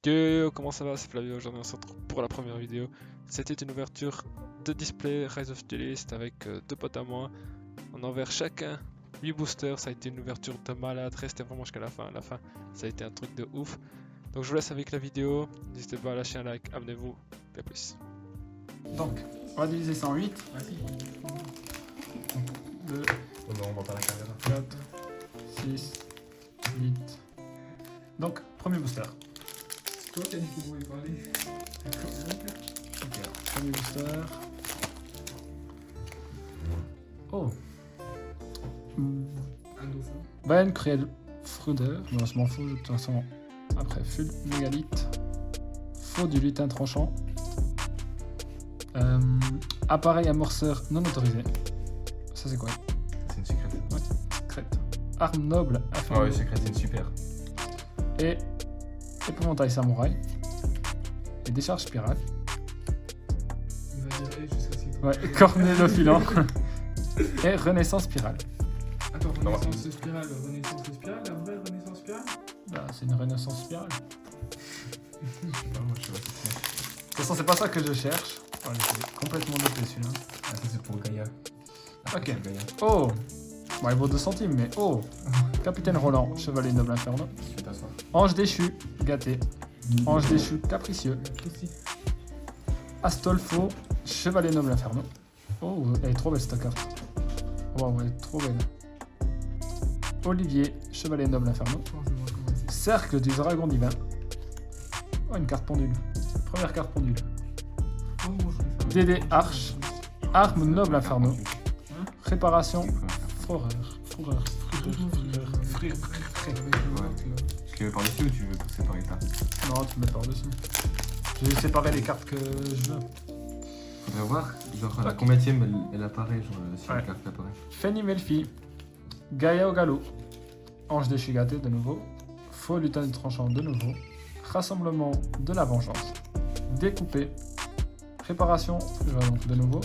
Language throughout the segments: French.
Yo, comment ça va? C'est Flavio, aujourd'hui on se retrouve pour la première vidéo. C'était une ouverture de display Rise of Duelist avec deux potes à moi. On a ouvert chacun 8 boosters, ça a été une ouverture de malade, restez vraiment jusqu'à la fin. À la fin, ça a été un truc de ouf. Donc je vous laisse avec la vidéo, n'hésitez pas à lâcher un like, abonnez-vous, et à plus. Donc, on va diviser ça en 8. Vas-y. 2, On voit pas la caméra. 4, 6, 8. Donc, premier booster. C'est toi qui as dit qu'on pouvait parler. Ok, alors, premier booster. Oh. Un dauphin. Ben Cruel Fruder. Bon, je m'en fous, de toute façon. Après, full mégalithe. Faux du lutin tranchant. Appareil amorceur non autorisé. Ça, c'est quoi? C'est une secrète. Secrète. Arme noble Ah affaiblie. ouais, secrète, c'est une super. Et épouvantail samouraï. Et décharge spirale. Il va dire jusqu'à ce qu'il Ouais, cornet de filant. Et renaissance spirale. Attends, renaissance spirale, la vraie renaissance spirale. Bah, c'est une renaissance spirale. Je sais pas, moi je sais pas ce que c'est. De toute façon, c'est pas ça que je cherche. Oh, il est complètement dopé celui-là. Ah, ça c'est pour Gaïa. Ok. C'est Gaïa. Oh! Bon, il vaut 2 centimes, mais oh! Capitaine Roland, chevalier noble inferno. Je vais t'asseoir. Ange déchu, gâté. Ange déchu, capricieux. Astolfo, chevalier noble inferno. Oh, elle est trop belle cette carte. Wow, elle est trop belle. Olivier, chevalier noble inferno. Cercle du dragon divin. Oh, une carte pendule. Première carte pendule. Dédé Arche. Arme noble inferno. Réparation. Froreur. Froreur. Ouais. Tu les veux par-dessus ou tu veux séparer ça? Non, tu me mets par-dessus. Je vais séparer les cartes que je veux. Faudrait voir, genre la combienième elle apparaît, genre si Ouais. la carte apparaît. Fanny Melfi. Gaïa au galop. Ange déchu gâté de nouveau. Faux lutin du tranchant de nouveau. Rassemblement de la vengeance. Découpé. Préparation. Donc de nouveau.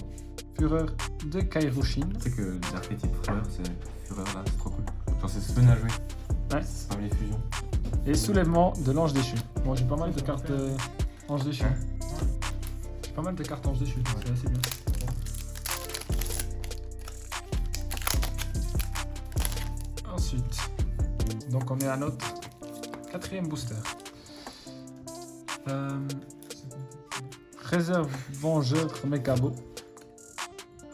Fureur de Kairushin. Tu sais que l'archétype Fureur, c'est Fureur là, c'est trop cool. Genre c'est fun à jouer. Ouais. C'est parmi les fusions. Et soulèvement de l'ange déchu. Bon, j'ai pas mal de cartes ange déchu. Hein? J'ai pas mal de cartes ange déchu, c'est assez bien. Ensuite, donc on est à notre 4e booster. Réserve vengeur Mekabo.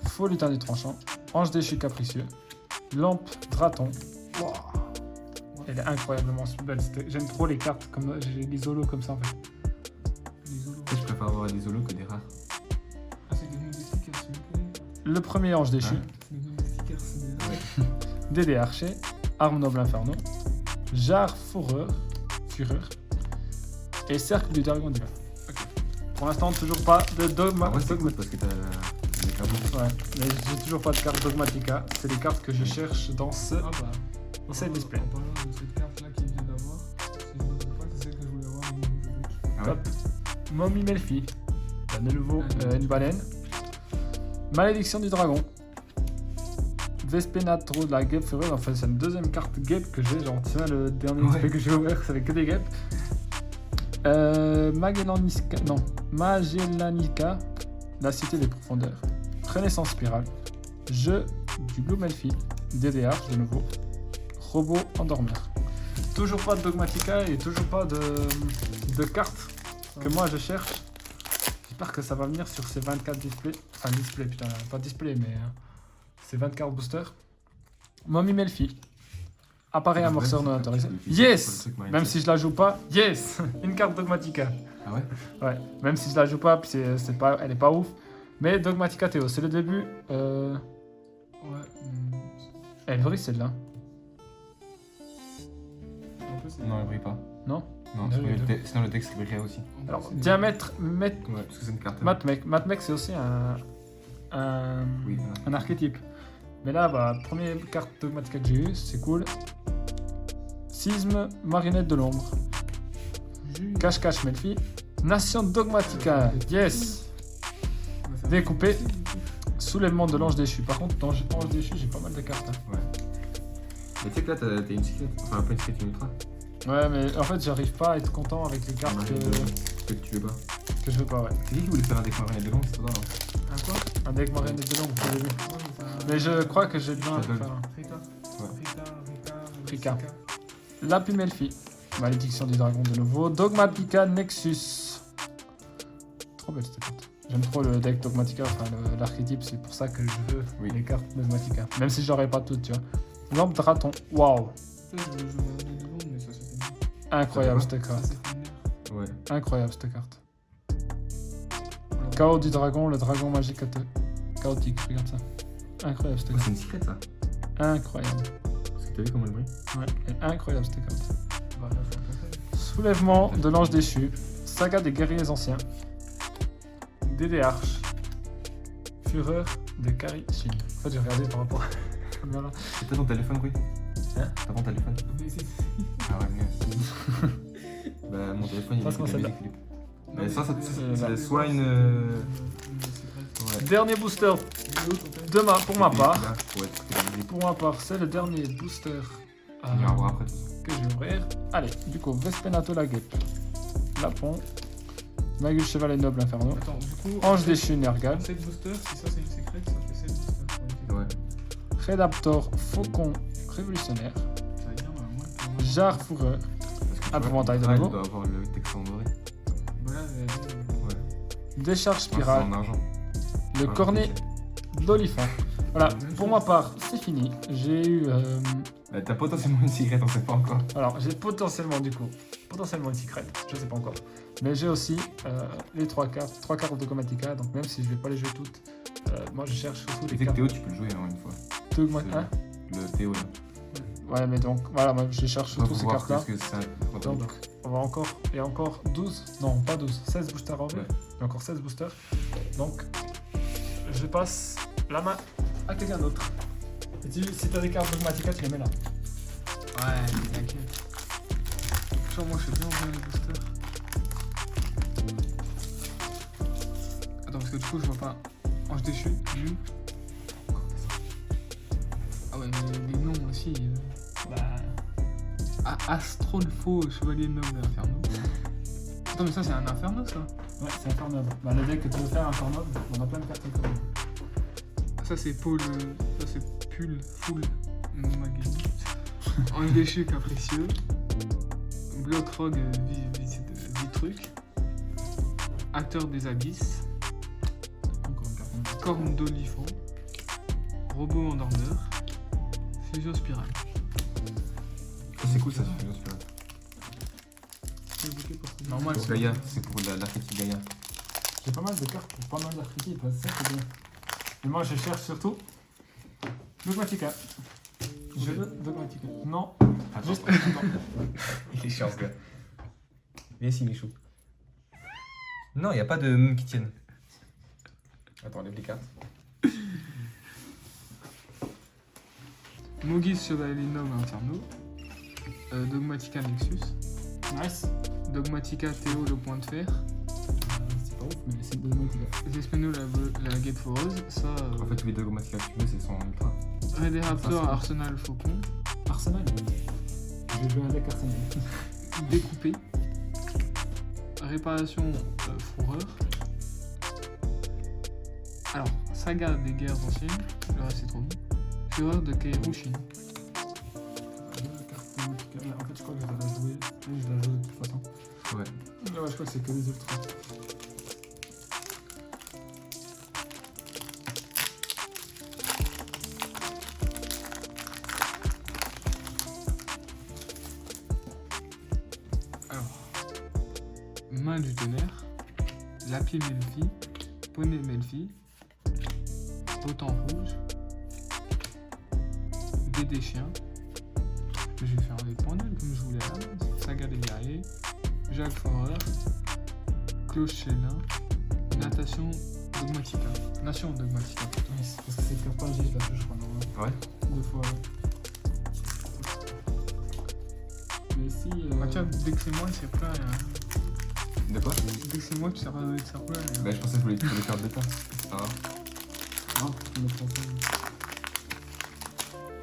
Faux lutin du tranchant. Ange déchu capricieux. Lampe Draton. Wow. Elle est incroyablement belle. J'aime trop les cartes, comme j'ai les holos comme ça en fait. Tu sais, je préfère avoir des holos que des rares. Ah, c'est des noms de stickers, s'il vous plaît. Le premier ange déchu. Hein? C'est des noms de stickers, c'est des noms. Dédé Archer. Arme noble inferno. Jarre Fureur. Et cercle du dragon divin. Ok. Pour l'instant, toujours pas de dogma. En vrai, c'est cool parce que t'as des cartes. Ouais, mais j'ai toujours pas de carte Dogmatica. C'est les cartes que je cherche dans ce Ah bah. dans cette display. En parlant de cette carte-là qu'il vient d'avoir, si je ne me trompe pas, c'est celle que je voulais avoir dans mon jeu de deck. Ah ouais? Top. Mommy Melfi. De nouveau, une baleine. Malédiction du dragon. Vespenatro de la guêpe furieuse. En fait, c'est une deuxième carte guêpe que j'ai. Genre, tiens, le dernier Ouais. display que j'ai ouvert, c'est avec que des guêpes. Magellanica, la cité des profondeurs. Renaissance spirale. Jeu du Blue Melfi. DDH de nouveau. Robot endormeur. Toujours pas de Dogmatica et toujours pas de cartes que moi je cherche. J'espère que ça va venir sur ces 24 displays. Enfin, display, putain, pas display, mais ces 24 boosters. Mommy Melfi. Appareil amorceur non autorisé. Yes! Même si je la joue pas, yes! Une carte Dogmatica. Ah ouais? Ouais, même si je la joue pas, puis c'est pas, elle est pas ouf. Mais Dogmatica Théo, c'est le début. Ouais. Elle brille celle-là. En plus, c'est. Non, elle brille pas. Non? Non, Oui, oui. sinon le texte brillerait aussi. Alors, diamètre, Ouais, parce que c'est une carte. Matmec. Matmec, c'est aussi un Oui, voilà. un archétype. Mais là, bah, première carte Dogmatica que j'ai eue, c'est cool. Sisme, marionnette de l'ombre. Cache-cache Melfi. Nation Dogmatica, yes! Découpé. Soulèvement de l'ange déchu. Par contre, dans l'ange déchu, j'ai pas mal de cartes. Hein. Mais tu sais que là, t'as une secrète. Enfin, pas une secrète, une ultra. Ouais, mais en fait, j'arrive pas à être content avec les cartes Que tu veux pas. que je veux pas, ouais. C'est qui voulait faire un deck marionette de long, c'est toi, hein? Un quoi? Un deck marionnette de long, vous l'avez vu. Ouais, Mais je crois que j'ai besoin de Ça faire un. Rika. Ouais. Rika. Lapi Melfi. Malédiction du dragon de nouveau. Dogmatica Nexus. Trop belle cette carte. J'aime trop le deck Dogmatica, enfin l'archétype, c'est pour ça que je veux les cartes Dogmatica. Même si j'aurais pas toutes, tu vois. Lampe Draton. Waouh. Ça, je veux jouer un de long, mais ça fait bien. Incroyable Ça cette Ça, carte. c'est fait bien. Ouais. Incroyable cette carte. Alors, Chaos du dragon, le dragon magique chaotique, regarde ça. Incroyable cette Oh, carte. c'est une secrète ça. Incroyable. Parce que t'as vu comment elle brille? Ouais, elle est incroyable cette carte. bah, là, faut pas faire. Soulèvement de l'ange déchu. Saga des guerriers anciens. Dédé Arche. Fureur de Kari Shin. En fait, j'ai regardé par rapport à la caméra là. C'est pas ton téléphone, oui? Hein? T'as ton téléphone? Mais c'est- Ah ouais, merci. Bah, mon téléphone il Passe-moi écoute la celle-là. musique, Philippe. Non, Mais ça, c'est c'est là. soit une. secrète. Ouais. Dernier booster Mais l'autre, en fait, de pour ma part. Là, pour être écouter la musique. Pour ma part, c'est le dernier booster On ira voir après. que je vais ouvrir. Allez, du coup, Vespenato la guêpe. Lapon. Magus Chevalet Noble Inferno. Attends, du coup. Ange déchu Nergal. 7 boosters, si ça c'est une secrète, ça fait 7 boosters. Ouais. Redaptor Faucon Révolutionnaire. Ça va dire, moi, pour moi. Jarre Fourreur. Parce que tu Épouvantail de vois, nouveau. il doit avoir le texte en doré. Voilà, Ouais. Décharge Non, c'est Spirale. en argent. Le Ah, cornet d'Olifant. Voilà, Même pour chose. ma part, c'est fini. J'ai eu. Bah, t'as potentiellement une secrète, on sait pas encore. Alors, j'ai potentiellement du coup. Potentiellement une secret, je sais pas encore. Mais j'ai aussi les 3 cartes de Dogmatica. Donc, même si je vais pas les jouer toutes, moi je cherche surtout Tu les sais que cartes Théo, tu peux le jouer hein, une fois. Dogmatica. Le Théo là. Ouais, mais donc, voilà, moi je cherche On va surtout ces voir cartes-là. qu'est-ce que c'est un Donc, on va encore. Il y a encore 12. Non, pas 12. 16 boosters en vrai. Ouais. Il y a encore 16 boosters. Donc, je passe la main à quelqu'un d'autre. Et si t'as des cartes Dogmatica, tu les mets là. Ouais, t'inquiète. Genre, moi je suis bien en les boosters. Attends, parce que du coup, je vois pas. Ange déchu, nul. Ah ouais, mais les noms aussi. Bah. Astronfo, chevalier noble inferno. Attends, mais ça c'est un inferno ça? Ouais, c'est Inferno. Bah, le deck que tu veux faire, Inferno, on a plein de cartes Inferno. Ça c'est Paul. Ça c'est Pull, Full, Magazine. Ange déchu, capricieux. Bloc Rogue, Vitruc. Acteur des abysses. Encore une carte Inferno. Corne d'olifant. Robot endormeur. Fusion spirale. C'est cool ça, c'est une spirale. Normal, Pour Gaïa, c'est pour l'archétype Gaïa. J'ai pas mal de cartes pour pas mal d'archétypes, c'est ça qui est bien. Mais moi je cherche surtout Dogmatica. Je veux Dogmatica. Non, Attends, juste non. il est chiant ce gars. Viens ici, Michou. Non, y a pas de qui tienne. Attends, les cartes. Mogis chevalier noble inferno. Dogmatica Nexus. Nice. Dogmatica Théo le point de fer. C'est pas ouf, mais c'est Dogmatica. Zespeno la guette foreuse. Ça. En fait, tous les dogmatiques que tu veux, c'est son ultra. Red Raptor ça, Arsenal Faucon. Arsenal. Je vais jouer un deck Arsenal. Découpé. Réparation fourreur. Alors, saga des guerres anciennes. Le reste c'est trop bon. Fureur de Kairushin. Deux cartes Dogmatica. En fait, je crois que je dois la jouer. Oui, je dois la jouer de toute façon. Ouais. Ouais, je crois que c'est que les ultras. Alors, main du tonnerre, Lapier Melfi, Poney Melfi, Autant rouge, Dédé chien. Je vais faire les points nuls comme je voulais à la base. Saga des guerriers, Jacques Forer, Cloche Chélin, Natation Dogmatica. Nation Dogmatica plutôt. Nice. Parce que c'est carte je la joue, je crois, normalement. Ouais. 2 fois, ouais. Mais si. Ah tiens, dès que c'est moi, il sert plus à rien. De quoi? Dès que c'est moi, tu sers plus à rien. Bah, je pensais que je voulais les cartes d'état. C'est pas grave. Non, je me trompe pas.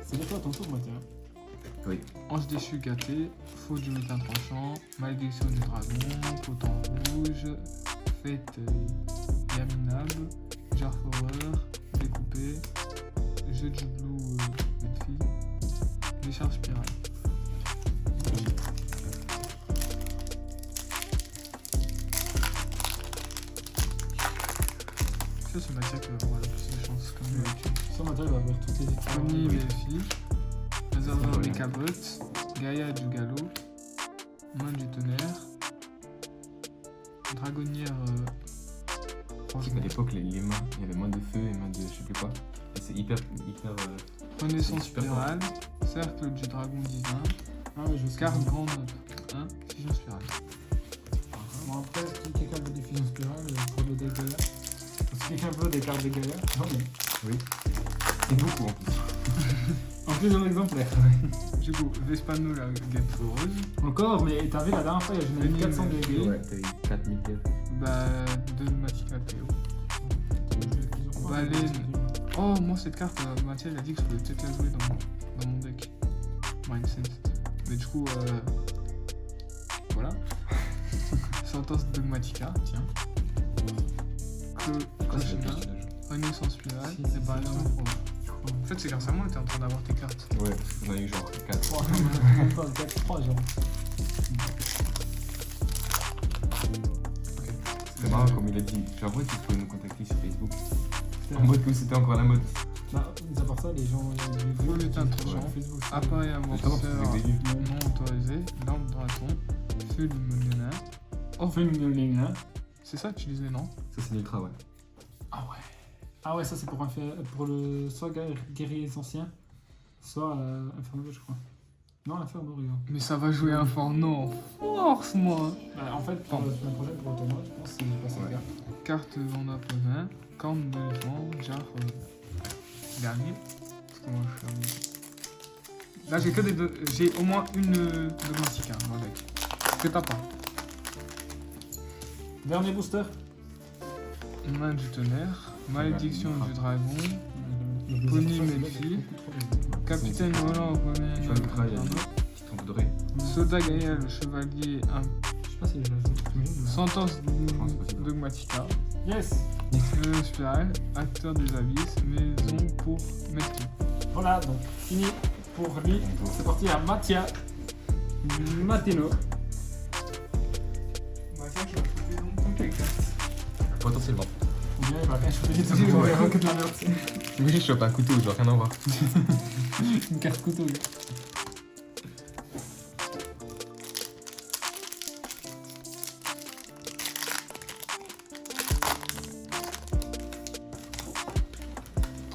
C'est de toi ton tour, Mathieu. Oui. Ange déchu gâté, faux du lutin tranchant, malédiction du dragon, potent rouge, fête yaminable, jar horreur, découpé, jeu de blue Melfi, décharge spirale. Ça c'est Mathia qui va avoir le plus de chance comme d'habitude. Ça, Mathieu, il va avoir toutes les équipes. Oni Melfi, réservoir des cabottes, Gaïa du galop, main du tonnerre, dragonnière Je sais qu'à l'époque, les mains, il y avait main de feu et main de je sais plus quoi. Et c'est hyper. renaissance super spirale, cercle du dragon divin, Ah ouais, je sais. carte grande 1, fusion spirale. Bon, après, si quelqu'un veut des fusions spirales pour le deck Gaïa. Si quelqu'un veut des cartes de Gaïa, non mais. Oui. C'est beaucoup en plus. En plus d'un exemplaire. Du coup, Vespano la guêpe foreuse, Encore, mais t'as vu la dernière fois, j'en ai mis 400 de Gaïa. Ouais, t'as eu 4000 pièces. bah, de Matika Théo. Baleine. Oh, moi cette carte, Mathieu il a dit que je pouvais peut-être la jouer dans mon deck. Mindsense. Mais du coup, voilà. Sentence dogmatica, tiens. Clochina, renaissance spirale, Si, c'est séparation. pas En fait, c'est grâce à moi que t'es en train d'avoir tes cartes. Ouais, parce qu'on a eu genre 4. 3, genre. C'est marrant comme il a dit. Genre, ouais, tu peux nous contacter sur Facebook. En mode que c'était encore la mode. Bah, mis à part ça, les gens. Faux lutin tranchant, Facebook. appareil Justement, amorceur parce que c'est des non autorisé, lampe draton, feu lumineux. On fait une ligne là. C'est ça que tu disais, non? Ça, c'est l'ultra, ouais. Ah ouais. Ah ouais, ça c'est pour le soit guerrier ancien, soit Inferno, je crois. Non, Inferno, regarde. Mais ça va jouer Inferno en force, moi. Bah, en fait, pour la semaine prochaine, pour le tournoi, je pense que c'est pas ça. Ouais. Carte en appareil, corne de vent, genre dernier. Parce que moi je suis un... Là j'ai que des deux. J'ai au moins une dogmatique dans le deck. Que t'as pas. Dernier booster. Main du tonnerre, malédiction du dragon, Le Pony deuxième, Melfi, c'est capitaine volant au premier Tu vois, l'ultra, il y a Inferno, des petits tons dorés. Soda Gaïa le chevalier, Je sais pas si je l'ai joué. sentence pense pas, c'est pas. dogmatica, Yes. spirale, acteur des abysses, maison pour Melfi. Voilà, donc fini pour lui. C'est parti à Mathia Matino. Mathia qui va choper longtemps quelqu'un. Potentiellement. Ou bien il va rien choper du tout. Il va y avoir que de la merde. Oui, je chope un couteau, genre rien à voir. Une carte couteau, gars.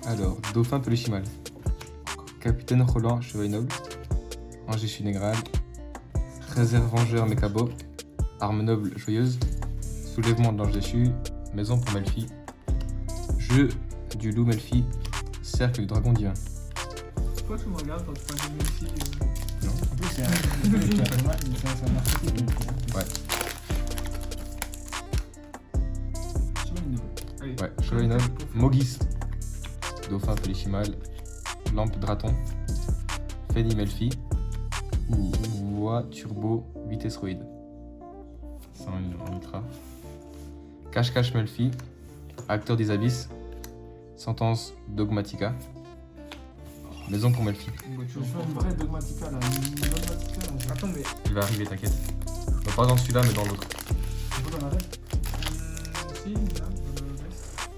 Alors, Dauphin Peluchimal. Capitaine Roland Chevalier Noble. Angers Funégral. Réserve Vengeur Mécabo. Arme Noble Joyeuse. Soulèvement de l'Ange Déchu. Maison pour Melfi. Jeu du Loup Melfi. Cercle du Dragon Divin. Pourquoi tu me regardes quand tu parles de Melfi En plus, c'est un marketing. Ouais. Allez. Ouais, Chevalier Noble. Mogis. Dauphin Peluchimal. Lampe Draton. Feni Melfi. Ou Voix Turbo Vitesse Roïde. C'est en ultra. Cache-cache Melfi. Acteur des abysses. Sentence Dogmatica. Maison pour Melfi. Je vais faire une vraie dogmatica là. Une dogmatica là. Je Attends, mais. Il va arriver, t'inquiète. Donc, pas dans celui-là, mais dans l'autre. peux dans la tête. Si, là, dans le reste.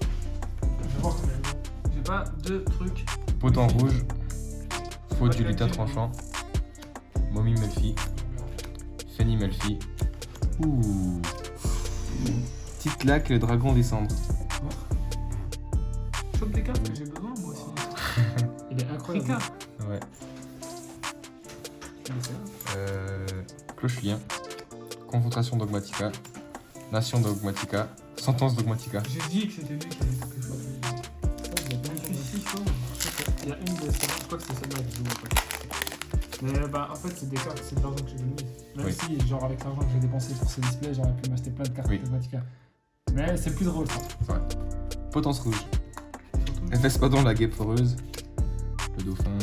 Je vais voir combien elle vaut. J'ai pas deux trucs. Potent rouge. Faute du lutin tranchant. Mommy Melfi. Feni Melfi. Ouh. Petite laque, le dragon descendre. Chope des cartes que j'ai besoin, moi aussi. Il est incroyable. Rika. Ouais. Il est sérieux. Cloche-lien. Confrontation dogmatica. Nation dogmatica. Sentence dogmatica. J'ai dit que c'était lui qui avait quelque chose. Il y a une de celles-là, je crois que c'est celle-là que je joue en fait. Mais bah en fait c'est des cartes, c'est de l'argent que j'ai gagné. Même Oui. si genre avec l'argent que j'ai dépensé pour ces displays, j'aurais pu m'acheter plein de cartes Oui. Dogmatica. Mais c'est plus drôle ça. Potence rouge. FS Padon, la guêpe foreuse. Le dauphin.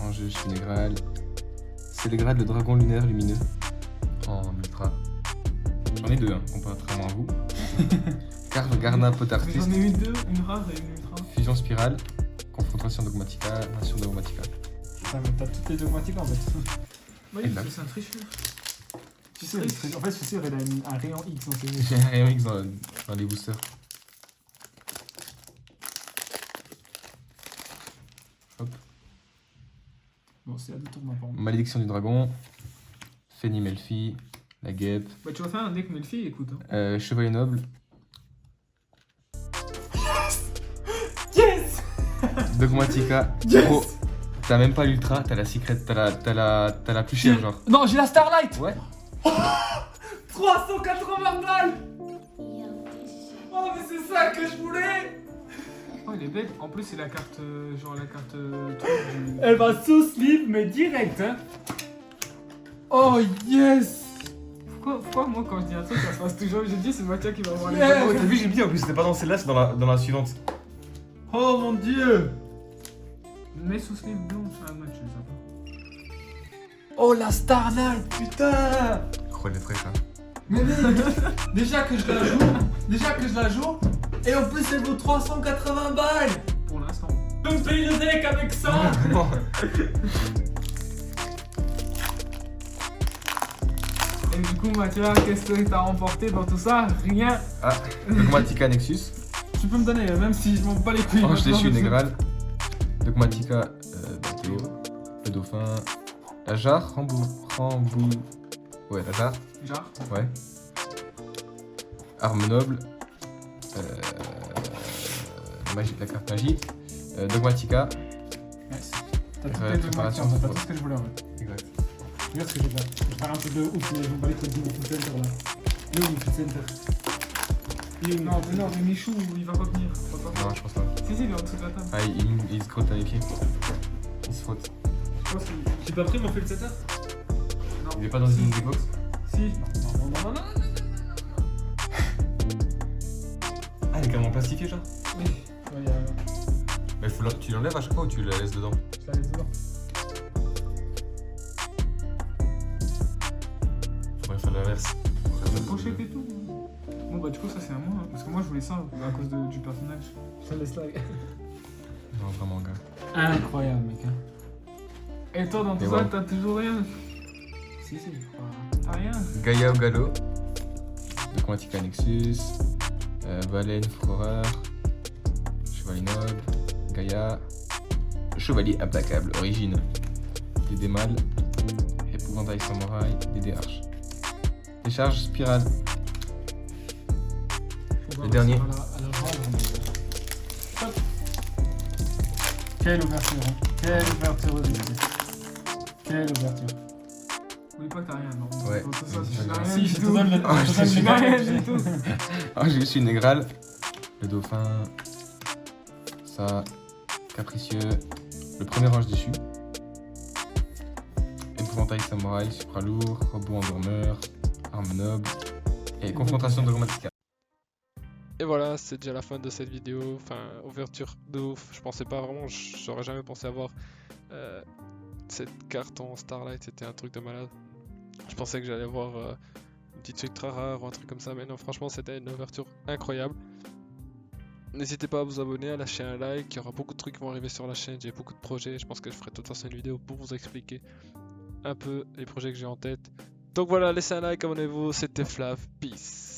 Angers Funégral. Célégrade, le dragon lunaire lumineux en ultra. J'en ai deux, hein, contrairement à vous. Carve Gardin Pot Artiste, J'en ai eu deux, une rare et une ultra. Fusion Spirale, Confrontation Dogmatica, Nation Dogmatica. Putain, mais t'as toutes les dogmatiques en fait. Oui, Et là. c'est un tricheur. Tu sais, en fait, je suis sûr, il a un rayon X dans ses yeux. J'ai un rayon X dans les boosters. Hop. Bon, c'est à deux tours maintenant. Malédiction du dragon, Féni Melfi, la guêpe, Bah, tu vas faire un deck Melfi, écoute. Hein. Chevalier noble, Yes! Dogmatica. Yes! Oh, t'as même pas l'ultra, t'as la secret, t'as la plus chère genre. Non, j'ai la Starlight! Ouais. 380 balles! Oh, mais c'est ça que je voulais! Oh, il est belle. En plus, c'est la carte. Genre la carte. Truc du. Elle va sous sleeve, mais direct, hein! Oh, yes! Pourquoi moi, quand je dis un truc, ça se passe toujours. Je dis, c'est Mathieu qui va avoir les. Yes! Oh, t'as vu, j'ai mis en plus, c'était pas dans celle-là, c'est dans la suivante. Oh mon dieu! Mais sous sleeve blanc, ça match, ça. Oh, la Starlight, putain! Oh, elle est fraîche, hein. Mais mec, déjà que je la joue, et en plus elle vaut 380 balles! Pour l'instant. Je me paye le deck avec ça! Et du coup, Mathieu, qu'est-ce que t'as remporté dans tout ça? Rien. Ah, Dogmatica Nexus, Tu peux me donner, même si je m'en bats les couilles. Ange déchu Négral, Dogmatica Batéo, le dauphin, la jarre, Rambou. Ouais, la jarre, Genre. ouais. Arme noble, la carte magie, Dogmatica, Yes. T'as toutes Ouais, les dogmatiques, en fait, t'as tout ouais. ce que je voulais en fait. exact. Regarde ce que j'ai fait. Je vais faire un truc de ouf, mais je m'en bats les couilles du Midfield Center là. Le Midfield Center. Il est où? Non, mais Michou, il va pas venir. Faut pas. Non, je pense pas. Si, il est en dessous de la table. Ah, il se crotte à les pieds. Il se frotte. Je pense qu'il. J'ai pas pris mon Field Center? Il est pas dans une des box? Si. Non. Ah, il est carrément plastifié, genre. Oui. Ouais, Mais tu l'enlèves à chaque fois ou tu la laisses dedans? je la laisse dedans. Faudrait faire l'inverse. Pochette et tout. Bon, bah, du coup, ça c'est à moi. Hein, parce que moi, je voulais ça à cause du personnage. Je la laisse là. Non, vraiment, gars. Incroyable, mec. Hein. Et toi, dans tout Et ça, ouais. t'as toujours rien. Si, je crois. T'as rien. Gaïa au galop, Dogmatica Nexus, Valène Froreur, Chevalier noble, Gaïa, Chevalier implacable, Origine, Dédé Mal, Épouvantail Samouraï, Dédé Arche. Décharge Spirale, le dernier. À la vendre, mais... Hop. Quelle ouverture, hein. Quelle ouverture aujourd'hui. Quelle ouverture. Oublie pas que t'as rien, non. Ouais. Dans tout ça, Oui, tu c'est n'as vrai. rien Si, du je te tout. donne le... Ah, je te je donne suis le- Tu n'as rien du tout. Ah, je suis Négral, le dauphin, ça, capricieux, le premier ange déchu, épouvantail samouraï, supralourd, robot endormeur, arme noble, et confrontation dogmatica. Et voilà, c'est déjà la fin de cette vidéo. Enfin, ouverture de ouf. Je pensais pas vraiment, j'aurais jamais pensé avoir cette carte en Starlight. C'était un truc de malade. Je pensais que j'allais avoir une petite ultra rare ou un truc comme ça. Mais non, franchement, c'était une ouverture incroyable. N'hésitez pas à vous abonner, à lâcher un like. Il y aura beaucoup de trucs qui vont arriver sur la chaîne. J'ai beaucoup de projets. Je pense que je ferai de toute façon une vidéo pour vous expliquer un peu les projets que j'ai en tête. Donc voilà, laissez un like, abonnez-vous. C'était Flav. Peace.